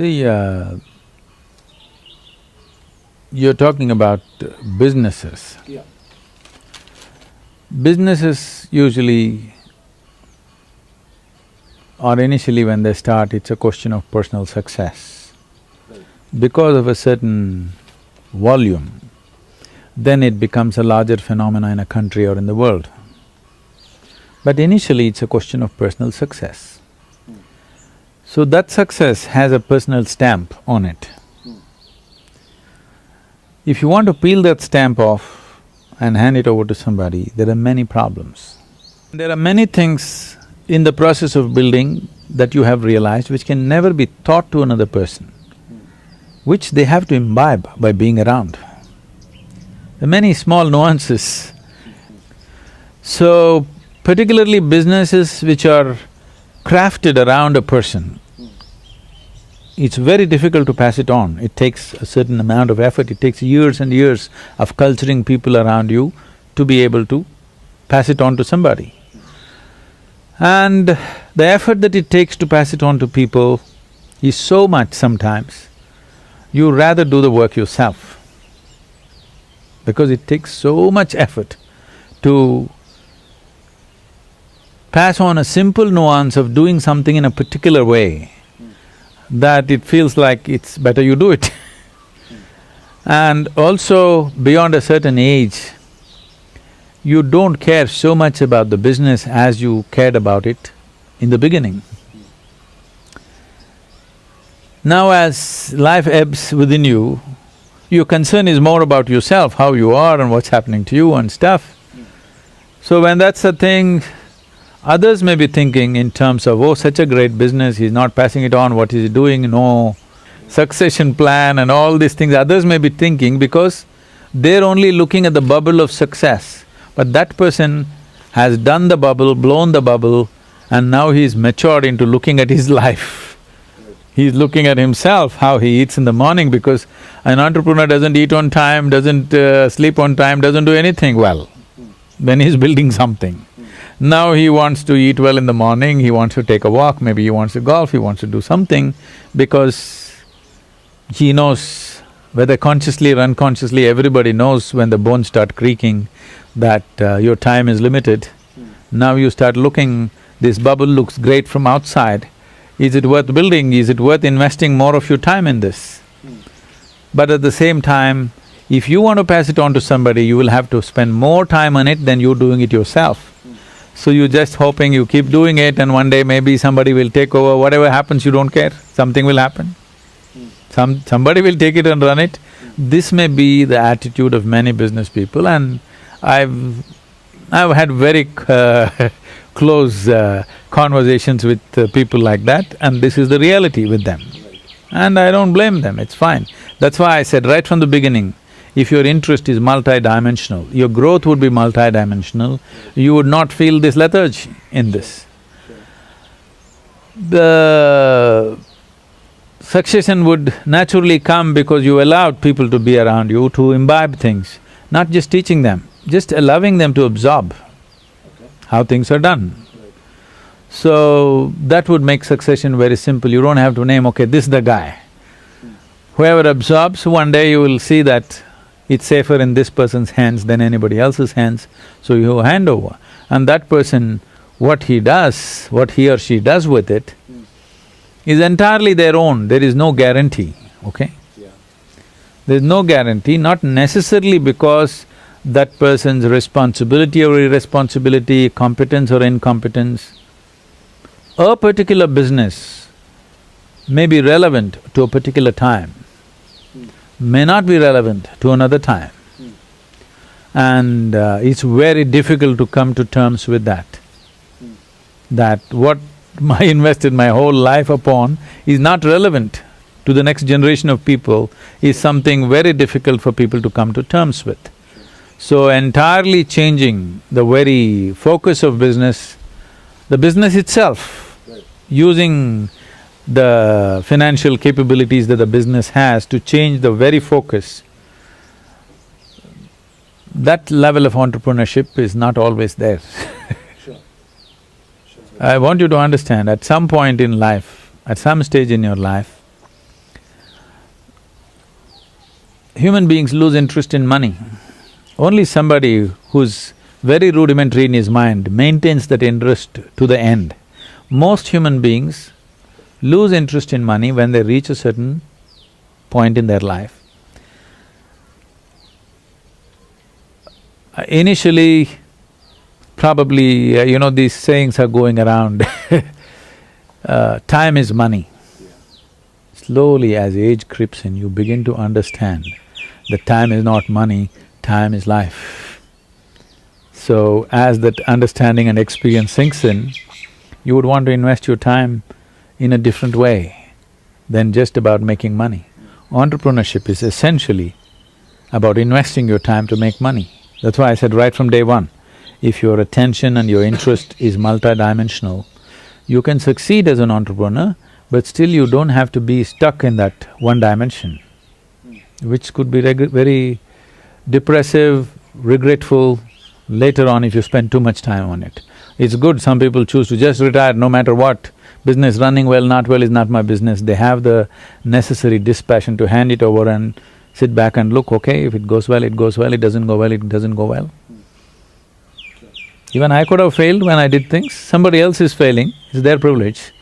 See, you're talking about businesses. Yeah. Businesses usually, or initially when they start, it's a question of personal success. Right. Because of a certain volume, then it becomes a larger phenomena in a country or in the world. But initially it's a question of personal success. So that success has a personal stamp on it. If you want to peel that stamp off and hand it over to somebody, there are many problems. There are many things in the process of building that you have realized which can never be taught to another person, which they have to imbibe by being around. There are many small nuances. So, particularly businesses which are crafted around a person, it's very difficult to pass it on. It takes a certain amount of effort, it takes years and years of culturing people around you to be able to pass it on to somebody. And the effort that it takes to pass it on to people is so much sometimes, you rather do the work yourself. Because it takes so much effort to pass on a simple nuance of doing something in a particular way that it feels like it's better you do it. And also, beyond a certain age, you don't care so much about the business as you cared about it in the beginning. Now as life ebbs within you, your concern is more about yourself, how you are and what's happening to you and stuff. So when that's the thing, others may be thinking in terms of, oh, such a great business, he's not passing it on, what is he doing, no succession plan and all these things, others may be thinking because they're only looking at the bubble of success. But that person has done the bubble, blown the bubble, and now he's matured into looking at his life. He's looking at himself, how he eats in the morning, because an entrepreneur doesn't eat on time, doesn't sleep on time, doesn't do anything well when he's building something. Now he wants to eat well in the morning, he wants to take a walk, maybe he wants to golf, he wants to do something because he knows, whether consciously or unconsciously, everybody knows when the bones start creaking that your time is limited. Now you start looking, this bubble looks great from outside, is it worth building, is it worth investing more of your time in this? But at the same time, if you want to pass it on to somebody, you will have to spend more time on it than you're doing it yourself. So you're just hoping you keep doing it and one day maybe somebody will take over, whatever happens you don't care, something will happen. Somebody will take it and run it. This may be the attitude of many business people, and I've had very close conversations with people like that, and this is the reality with them. And I don't blame them, it's fine. That's why I said right from the beginning, if your interest is multi-dimensional, your growth would be multi-dimensional, you would not feel this lethargy in this. The succession would naturally come because you allowed people to be around you, to imbibe things, not just teaching them, just allowing them to absorb how things are done. So, that would make succession very simple, you don't have to name, okay, this is the guy. Whoever absorbs, one day you will see that it's safer in this person's hands than anybody else's hands, so you hand over. And that person, what he does, what he or she does with it, is entirely their own, there is no guarantee, okay? There's no guarantee, not necessarily because that person's responsibility or irresponsibility, competence or incompetence. A particular business may be relevant to a particular time, may not be relevant to another time. And it's very difficult to come to terms with that. That what I invested my whole life upon is not relevant to the next generation of people is something very difficult for people to come to terms with. So entirely changing the very focus of business, the business itself, using the financial capabilities that the business has to change the very focus, that level of entrepreneurship is not always there. I want you to understand, at some point in life, at some stage in your life, human beings lose interest in money. Only somebody who's very rudimentary in his mind maintains that interest to the end. Most human beings lose interest in money when they reach a certain point in their life. Initially, probably, these sayings are going around time is money. Slowly, as age creeps in, you begin to understand that time is not money, time is life. So, as that understanding and experience sinks in, you would want to invest your time in a different way than just about making money. Entrepreneurship is essentially about investing your time to make money. That's why I said right from day one, if your attention and your interest is multidimensional, you can succeed as an entrepreneur, but still you don't have to be stuck in that one dimension, which could be very depressive, regretful later on if you spend too much time on it. It's good, some people choose to just retire no matter what. Business running well, not well is not my business. They have the necessary dispassion to hand it over and sit back and look, okay, if it goes well, it goes well, it doesn't go well, it doesn't go well. Even I could have failed when I did things, somebody else is failing, it's their privilege.